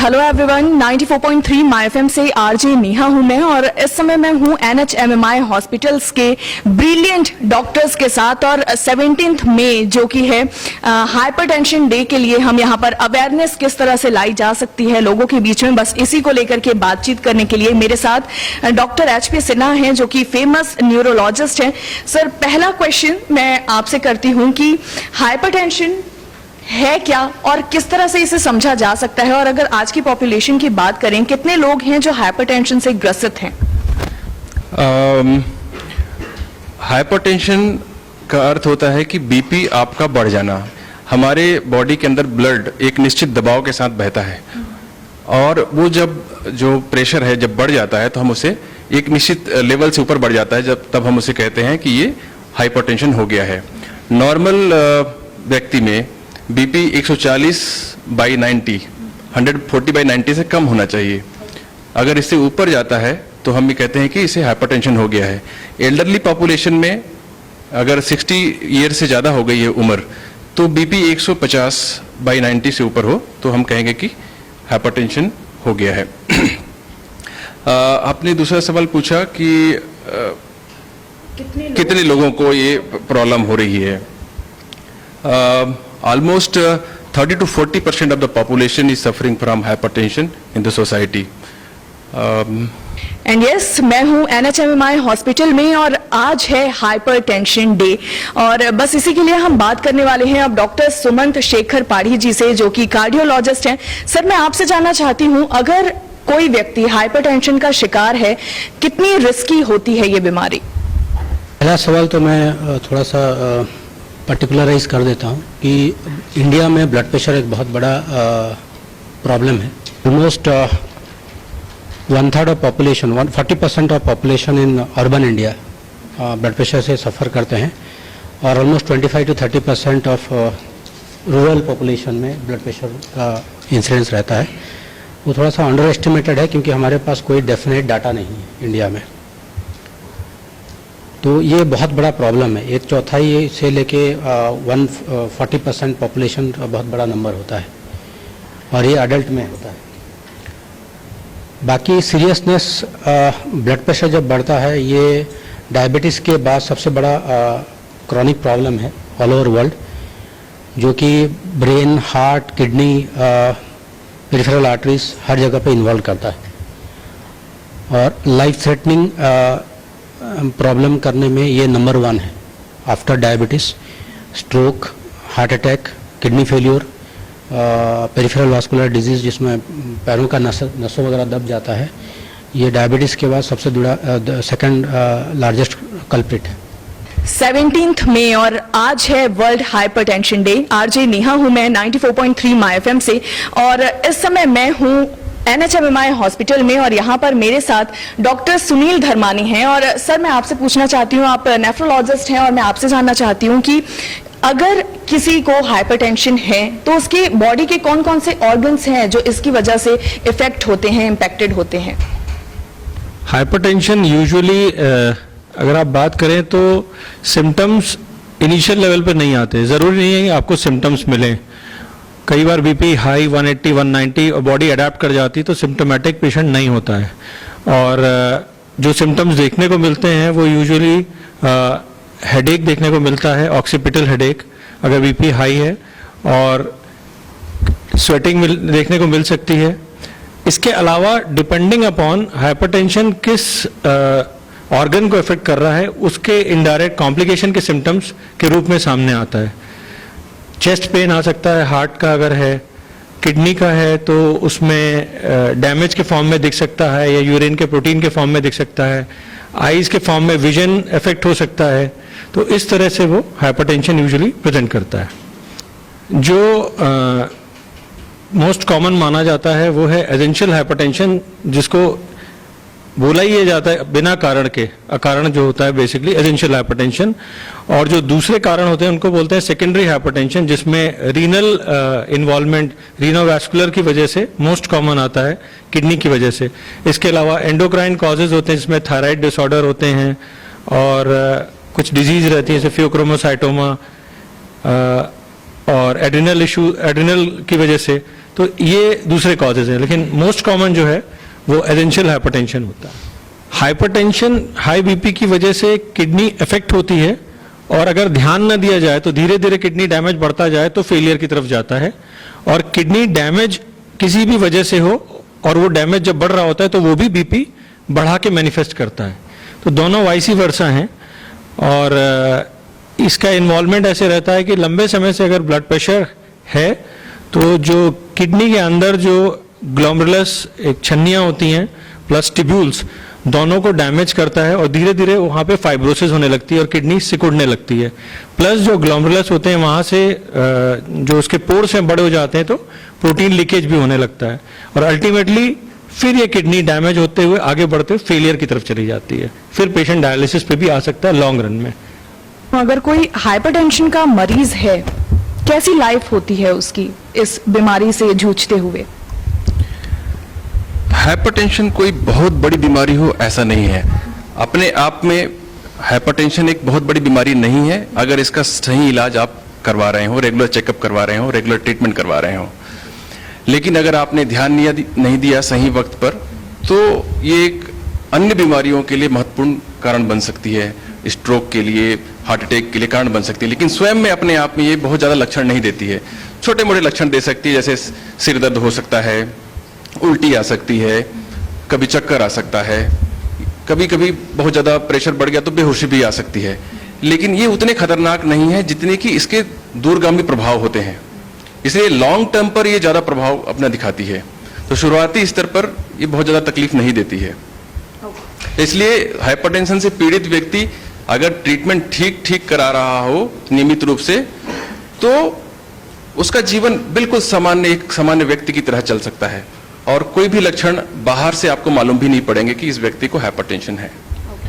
Hello everyone, 94.3 my FM से RJ Neha हूं मैं और इस समय मैं हूं NHMMI हॉस्पिटल्स के ब्रिलियंट डॉक्टर्स के साथ और 17 मई जो कि है हाइपरटेंशन डे के लिए हम यहां पर अवेयरनेस किस तरह से लाई जा सकती है लोगों के बीच में, बस इसी को लेकर के बातचीत करने के लिए मेरे साथ डॉक्टर HP सिन्हा हैं जो कि फेमस न्यूरोलॉजिस्ट हैं। सर, पहला क्वेश्चन मैं आपसे करती हूं कि हाइपरटेंशन है क्या और किस तरह से इसे समझा जा सकता है, और अगर आज की पॉपुलेशन की बात करें कितने लोग हैं जो हाइपरटेंशन से ग्रसित हैं? हाइपरटेंशन का अर्थ होता है कि बीपी आपका बढ़ जाना। हमारे बॉडी के अंदर ब्लड एक निश्चित दबाव के साथ बहता है और वो जब जो प्रेशर है जब बढ़ जाता है तो हम उसे एक निश्चित लेवल से ऊपर बढ़ जाता है, तब हम उसे कहते हैं कि ये हाइपरटेंशन हो गया है। नॉर्मल व्यक्ति में बीपी 140/90 140/90 से कम होना चाहिए। अगर इससे ऊपर जाता है तो हम ये कहते हैं कि इसे हाइपरटेंशन हो गया है। एल्डरली पॉपुलेशन में अगर 60 ईयर से ज़्यादा हो गई है उम्र तो बीपी 150/90 से ऊपर हो तो हम कहेंगे कि हाइपरटेंशन हो गया है। आपने दूसरा सवाल पूछा कि कितने लोगों को ये प्रॉब्लम हो रही है। Almost 30 to 40% of the population is suffering from hypertension in the society. And yes, मैं हूं NHMMI हॉस्पिटल में और आज है हाइपरटेंशन डे और बस इसी के लिए हम बात करने वाले हैं अब डॉक्टर सुमंत शेखर पाढ़ी जी से जो कि कार्डियोलॉजिस्ट हैं। सर, मैं आपसे जानना चाहती हूं, अगर कोई व्यक्ति हाइपरटेंशन का शिकार है, कितनी रिस्की होती है ये बीमारी? पहला सवाल तो मैं थोड़ा सा पर्टिकुलराइज कर देता हूँ कि इंडिया में ब्लड प्रेशर एक बहुत बड़ा प्रॉब्लम है। Almost 1/3 of population 40% of population in urban India blood pressure से सफ़र करते हैं और almost 25 to 30% of rural population में ब्लड प्रेशर का इंसिडेंस रहता है। वो थोड़ा सा अंडर एस्टिमेटेड है क्योंकि हमारे पास कोई डेफिनेट डाटा नहीं है इंडिया में। तो ये बहुत बड़ा प्रॉब्लम है। 1/4 से लेके 40% पॉपुलेशन का बहुत बड़ा नंबर होता है और ये अडल्ट में होता है। बाकी सीरियसनेस ब्लड प्रेशर जब बढ़ता है, ये डायबिटीज़ के बाद सबसे बड़ा क्रॉनिक प्रॉब्लम है ऑल ओवर वर्ल्ड, जो कि brain, heart, kidney, peripheral arteries हर जगह पे इन्वॉल्व करता है और लाइफ थ्रेटनिंग प्रॉब्लम करने में ये नंबर 1 है after diabetes, stroke, heart attack, kidney failure, peripheral vascular disease जिसमें पैरों का नसों वगैरह दब जाता है। ये डायबिटीज़ के बाद सबसे सेकंड लार्जेस्ट कल्प्रिट है। 17 मई और आज है world hypertension day. RJ Neha हूं मैं 94.3 माय एफएम से और इस समय मैं हूं NHMMI हॉस्पिटल में और यहाँ पर मेरे साथ डॉक्टर सुनील धर्मानी हैं। और सर, मैं आपसे पूछना चाहती हूँ, आप नेफ्रोलॉजिस्ट हैं और मैं आपसे जानना चाहती हूँ कि अगर किसी को हाइपरटेंशन है तो उसके बॉडी के कौन कौन से ऑर्गन्स हैं जो इसकी वजह से इफेक्ट होते हैं, इम्पैक्टेड होते हैं? हाइपरटेंशन यूजुअली अगर आप बात करें तो सिम्टम्स इनिशियल लेवल पर नहीं आते। ज़रूरी नहीं है कि आपको सिम्टम्स मिलें। कई बार बीपी हाई 180, 190 और बॉडी अडेप्ट कर जाती तो सिम्टोमेटिक पेशेंट नहीं होता है। और जो सिम्टम्स देखने को मिलते हैं वो यूजुअली हेडेक देखने को मिलता है, ऑक्सीपिटल हेडेक अगर बीपी हाई है, और स्वेटिंग देखने को मिल सकती है। इसके अलावा डिपेंडिंग अपॉन हाइपरटेंशन किस ऑर्गन को इफेक्ट कर रहा है, उसके इनडायरेक्ट कॉम्प्लिकेशन के सिम्टम्स के रूप में सामने आता है। चेस्ट पेन आ सकता है हार्ट का, अगर है किडनी का है तो उसमें डैमेज के फॉर्म में दिख सकता है या यूरिन के प्रोटीन के फॉर्म में दिख सकता है। आईज के फॉर्म में विजन इफेक्ट हो सकता है। तो इस तरह से वो हाइपरटेंशन यूजुअली प्रेजेंट करता है। जो मोस्ट कॉमन माना जाता है वो है एसेंशियल हाइपरटेंशन, जिसको बोला ही जाता है बिना कारण के, अकारण जो होता है बेसिकली एसेंशियल हाइपरटेंशन। और जो दूसरे कारण होते हैं उनको बोलते हैं सेकेंडरी हाइपरटेंशन, जिसमें रीनल इन्वॉल्वमेंट, रीनोवैस्कुलर की वजह से मोस्ट कॉमन आता है, किडनी की वजह से। इसके अलावा एंडोक्राइन कॉजेज होते हैं जिसमें थायराइड डिसऑर्डर होते हैं और कुछ डिजीज रहती है जैसे फियोक्रोमोसाइटोमा, और एड्रिनल इशू, एड्रिनल की वजह से, तो ये दूसरे कॉजेज हैं। लेकिन मोस्ट कॉमन जो है वो एसेंशियल हाइपरटेंशन होता है। हाइपरटेंशन, हाई बीपी की वजह से किडनी इफेक्ट होती है, और अगर ध्यान न दिया जाए तो धीरे धीरे किडनी डैमेज बढ़ता जाए तो फेलियर की तरफ जाता है। और किडनी डैमेज किसी भी वजह से हो और वो डैमेज जब बढ़ रहा होता है तो वो भी बीपी बढ़ा के मैनिफेस्ट करता है। तो दोनों वाइसी वर्सा हैं। और इसका इन्वॉल्वमेंट ऐसे रहता है कि लंबे समय से अगर ब्लड प्रेशर है तो जो किडनी के अंदर जो ग्लोमेरुलस एक छन्नियाँ होती हैं प्लस ट्यूब्यूल्स, दोनों को डैमेज करता है और धीरे धीरे वहाँ पे फाइब्रोसिस होने लगती है और किडनी सिकुड़ने लगती है। प्लस जो ग्लोमेरुलस होते हैं वहाँ से जो उसके पोर्स हैं बड़े हो जाते हैं तो प्रोटीन लीकेज भी होने लगता है, और अल्टीमेटली फिर ये किडनी डैमेज होते हुए आगे बढ़ते हुए फेलियर की तरफ चली जाती है। फिर पेशेंट डायलिसिस पे भी आ सकता है लॉन्ग रन में। अगर कोई हाइपरटेंशन का मरीज है, कैसी लाइफ होती है उसकी इस बीमारी से जूझते हुए? हाइपरटेंशन कोई बहुत बड़ी बीमारी हो ऐसा नहीं है। अपने आप में हाइपरटेंशन एक बहुत बड़ी बीमारी नहीं है अगर इसका सही इलाज आप करवा रहे हो, रेगुलर चेकअप करवा रहे हो, रेगुलर ट्रीटमेंट करवा रहे हो। लेकिन अगर आपने ध्यान नहीं दिया सही वक्त पर तो ये एक अन्य बीमारियों के लिए महत्वपूर्ण कारण बन सकती है, स्ट्रोक के लिए, हार्ट अटैक के लिए कारण बन सकती है। लेकिन स्वयं में अपने आप में ये बहुत ज़्यादा लक्षण नहीं देती है। छोटे मोटे लक्षण दे सकती है, जैसे सिर दर्द हो सकता है, उल्टी आ सकती है, कभी चक्कर आ सकता है, कभी कभी बहुत ज़्यादा प्रेशर बढ़ गया तो बेहोशी भी आ सकती है। लेकिन ये उतने खतरनाक नहीं है जितने कि इसके दूरगामी प्रभाव होते हैं। इसलिए लॉन्ग टर्म पर ये ज़्यादा प्रभाव अपना दिखाती है। तो शुरुआती स्तर पर ये बहुत ज़्यादा तकलीफ नहीं देती है। इसलिए हाइपरटेंशन से पीड़ित व्यक्ति अगर ट्रीटमेंट ठीक करा रहा हो नियमित रूप से तो उसका जीवन बिल्कुल एक सामान्य व्यक्ति की तरह चल सकता है, और कोई भी लक्षण बाहर से आपको मालूम भी नहीं पड़ेंगे कि इस व्यक्ति को हाइपरटेंशन है।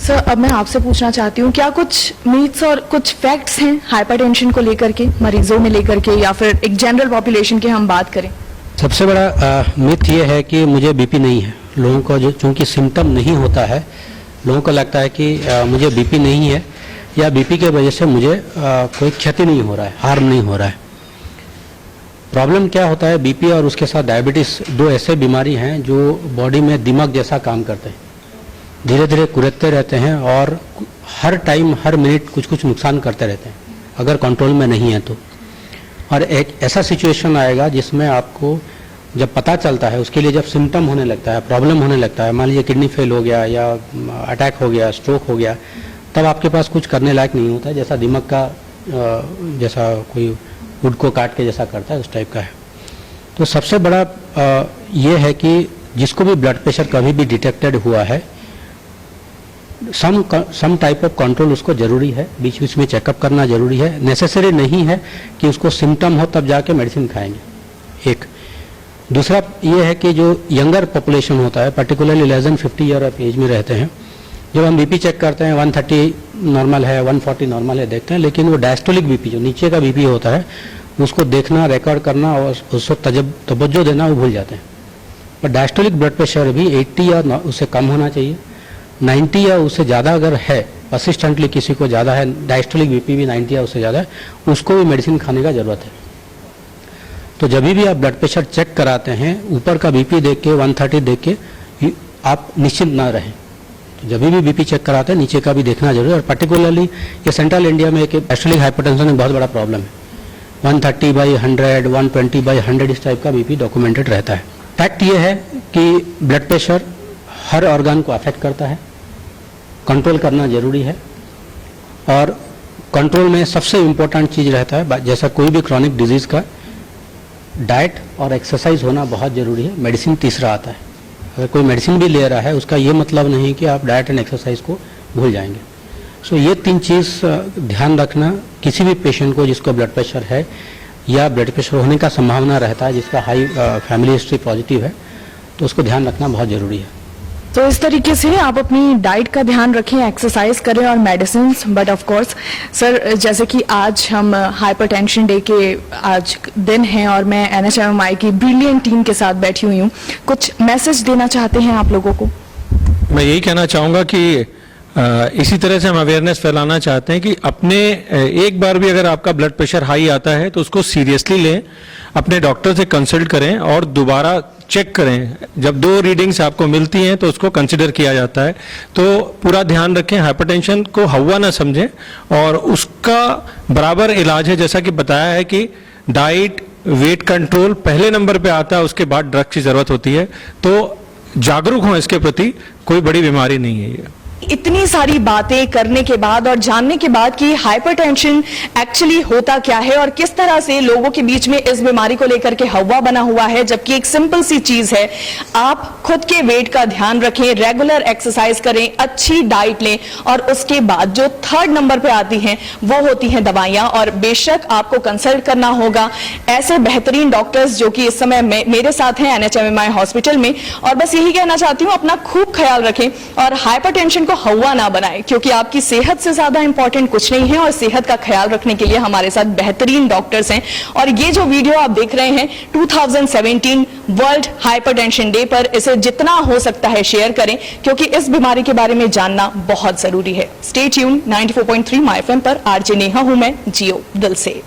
सर, अब मैं आपसे पूछना चाहती हूँ, क्या कुछ मीथ्स और कुछ फैक्ट्स हैं हाइपरटेंशन को लेकर के, मरीजों में लेकर के, या फिर एक जनरल पॉपुलेशन की हम बात करें? सबसे बड़ा मिथ ये है कि मुझे बीपी नहीं है। लोगों को जो चूंकि सिम्टम नहीं होता है, लोगों को लगता है कि मुझे बीपी नहीं है या बीपी के वजह से मुझे कोई क्षति नहीं हो रहा है, हार्म नहीं हो रहा है। प्रॉब्लम क्या होता है, बीपी और उसके साथ डायबिटीज दो ऐसे बीमारी हैं जो बॉडी में दिमाग जैसा काम करते हैं, धीरे धीरे कुरेदते रहते हैं और हर टाइम हर मिनट कुछ कुछ नुकसान करते रहते हैं अगर कंट्रोल में नहीं है तो। और एक ऐसा सिचुएशन आएगा जिसमें आपको जब पता चलता है, उसके लिए जब सिम्टम होने लगता है, प्रॉब्लम होने लगता है, मान लीजिए किडनी फेल हो गया या अटैक हो गया, स्ट्रोक हो गया, तब आपके पास कुछ करने लायक नहीं होता है, जैसा दिमाग का जैसा कोई वुड को काट के जैसा करता है उस टाइप का है। तो सबसे बड़ा ये है कि जिसको भी ब्लड प्रेशर कभी भी डिटेक्टेड हुआ है, सम टाइप ऑफ कंट्रोल उसको जरूरी है, बीच बीच में चेकअप करना जरूरी है। नेसेसरी नहीं है कि उसको सिम्टम हो तब जाके मेडिसिन खाएंगे। एक दूसरा ये है कि जो यंगर पॉपुलेशन होता है, particularly less than 50 year of age में रहते हैं, जब हम बीपी चेक करते हैं 130 नॉर्मल है, 140 नॉर्मल है देखते हैं, लेकिन वो डायस्टोलिक बीपी जो नीचे का बीपी होता है उसको देखना, रिकॉर्ड करना और उसको तवज्जो देना वो भूल जाते हैं। पर डायस्टोलिक ब्लड प्रेशर भी 80 या उससे कम होना चाहिए। 90 या उससे ज़्यादा अगर है, परसिस्टेंटली किसी को ज़्यादा है, डायस्टोलिक बीपी भी 90 या उससे ज़्यादा है, उसको भी मेडिसिन खाने का ज़रूरत है। तो जब भी आप ब्लड प्रेशर चेक कराते हैं, ऊपर का बीपी देख के 130 देख के आप निश्चिंत ना रहें। तो जब भी बीपी चेक कराते हैं नीचे का भी देखना जरूरी है। और पर्टिकुलरली ये सेंट्रल इंडिया में एक डायस्टोलिक हाइपरटेंशन एक बहुत बड़ा प्रॉब्लम है। 130/100, 120/100 इस टाइप का बीपी डॉक्यूमेंटेड रहता है। फैक्ट ये है कि ब्लड प्रेशर हर ऑर्गन को अफेक्ट करता है, कंट्रोल करना जरूरी है। और कंट्रोल में सबसे इम्पोर्टेंट चीज़ रहता है, जैसा कोई भी क्रॉनिक डिजीज़ का, डाइट और एक्सरसाइज होना बहुत ज़रूरी है। मेडिसिन तीसरा आता है। अगर कोई मेडिसिन भी ले रहा है उसका ये मतलब नहीं कि आप डाइट एंड एक्सरसाइज को भूल जाएंगे। सो ये तीन चीज़ ध्यान रखना किसी भी पेशेंट को जिसको ब्लड प्रेशर है या ब्लड प्रेशर होने का संभावना रहता है, जिसका हाई फैमिली हिस्ट्री पॉजिटिव है, तो उसको ध्यान रखना बहुत ज़रूरी है। तो इस तरीके से आप अपनी डाइट का ध्यान रखें, एक्सरसाइज करें और medicine. But of course sir, जैसे कि आज हम हाइपरटेंशन डे के आज दिन हैं और मैं NHMMI की ब्रिलियंट टीम के साथ बैठी हुई हूँ, कुछ मैसेज देना चाहते हैं आप लोगों को? मैं यही कहना चाहूँगा कि इसी तरह से हम अवेयरनेस फैलाना चाहते हैं कि अपने एक बार भी अगर आपका ब्लड प्रेशर हाई आता है तो उसको सीरियसली लें, अपने डॉक्टर से कंसल्ट करें और दोबारा चेक करें। जब 2 रीडिंग्स आपको मिलती हैं तो उसको कंसिडर किया जाता है। तो पूरा ध्यान रखें, हाइपरटेंशन को हवा ना समझें और उसका बराबर इलाज है। जैसा कि बताया है कि डाइट, वेट कंट्रोल पहले नंबर पे आता है, उसके बाद ड्रग की जरूरत होती है। तो जागरूक हों इसके प्रति, कोई बड़ी बीमारी नहीं है ये। इतनी सारी बातें करने के बाद और जानने के बाद कि हाइपरटेंशन एक्चुअली होता क्या है और किस तरह से लोगों के बीच में इस बीमारी को लेकर के हवा बना हुआ है, जबकि एक सिंपल सी चीज है, आप खुद के वेट का ध्यान रखें, रेगुलर एक्सरसाइज करें, अच्छी डाइट लें और उसके बाद जो 3rd नंबर पे आती हैं वो होती हैं दवाइयां। और बेशक आपको कंसल्ट करना होगा ऐसे बेहतरीन डॉक्टर्स जो कि इस समय मेरे साथ हैं NHMMI हॉस्पिटल में। और बस यही कहना चाहती हूँ, अपना खूब ख्याल रखें और हाइपरटेंशन हवा ना बनाए, क्योंकि आपकी सेहत से ज्यादा इंपॉर्टेंट कुछ नहीं है। और सेहत का ख्याल रखने के लिए हमारे साथ बेहतरीन डॉक्टर्स हैं। और ये जो वीडियो आप देख रहे हैं 2017 वर्ल्ड हाइपरटेंशन डे पर, इसे जितना हो सकता है शेयर करें, क्योंकि इस बीमारी के बारे में जानना बहुत जरूरी है। स्टे ट्यून 94.3 माय एफएम पर। आरजे नेहा हूं मैं, जियो दिल से।